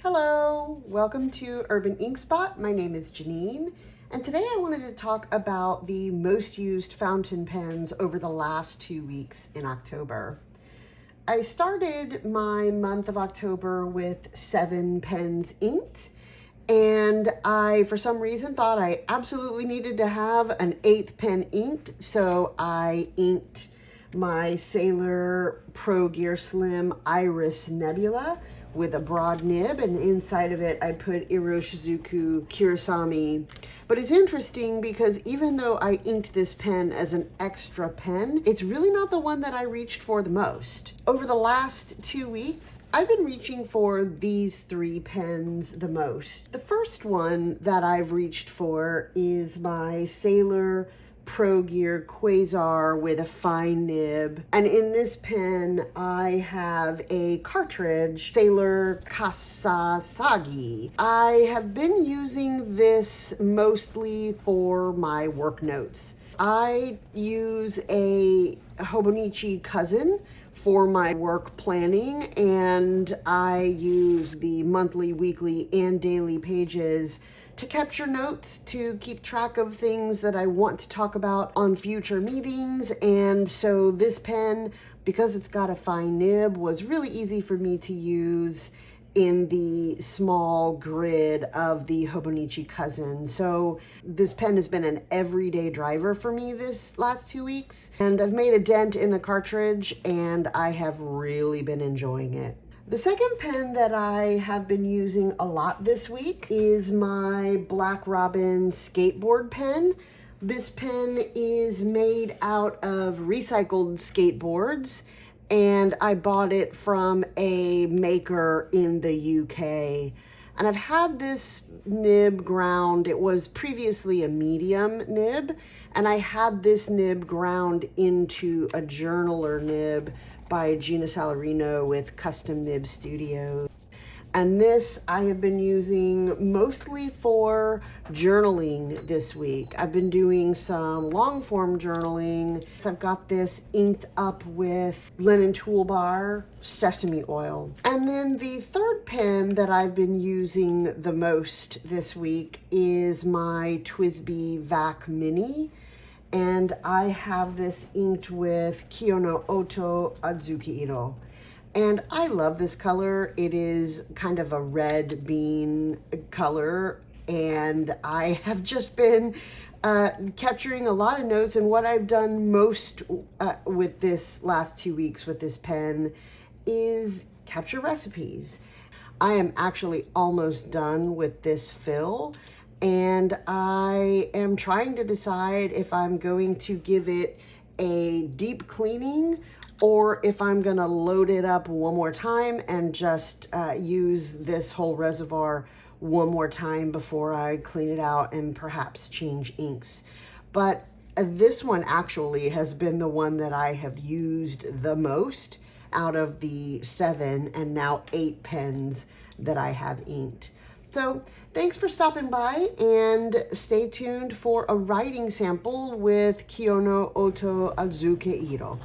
Hello, welcome to Urban Ink Spot. My name is Janine, and today I wanted to talk about the most used fountain pens over the last 2 weeks in October. I started my month of October with 7 pens inked, and I, for some reason, thought I absolutely needed to have an 8th pen inked, so I inked my Sailor Pro Gear Slim Iris Nebula with a broad nib, and inside of it I put Iroshizuku Kirasami. But it's interesting because even though I inked this pen as an extra pen, it's really not the one that I reached for the most. Over the last 2 weeks, I've been reaching for these 3 pens the most. The first one that I've reached for is my Sailor Pro Gear Quasar with a fine nib, and in this pen I have a cartridge Sailor Kasasagi. I have been using this mostly for my work notes. I use a Hobonichi Cousin for my work planning, and I use the monthly, weekly, and daily pages to capture notes, to keep track of things that I want to talk about on future meetings. And so this pen, because it's got a fine nib, was really easy for me to use in the small grid of the Hobonichi Cousin. So this pen has been an everyday driver for me this last 2 weeks, and I've made a dent in the cartridge and I have really been enjoying it. The second pen that I have been using a lot this week is my Black Robin skateboard pen. This pen is made out of recycled skateboards, and I bought it from a maker in the UK. And I've had this nib ground. It was previously a medium nib, and I had this nib ground into a journaler nib by Gina Salarino with Custom Nib Studios. And this I have been using mostly for journaling this week. I've been doing some long form journaling. So I've got this inked up with Linen Toolbar sesame oil. And then the third pen that I've been using the most this week is my TWSBI VAC Mini. And I have this inked with Kiyono Oto Azuki-iro. And I love this color. It is kind of a red bean color, and I have just been capturing a lot of notes. And what I've done most with this last 2 weeks with this pen is capture recipes. I am actually almost done with this fill, and I am trying to decide if I'm going to give it a deep cleaning or if I'm gonna load it up one more time and just use this whole reservoir one more time before I clean it out and perhaps change inks. But this one actually has been the one that I have used the most out of the 7 and now 8 pens that I have inked. So thanks for stopping by, and stay tuned for a writing sample with Kiyono Oto Azuki-iro.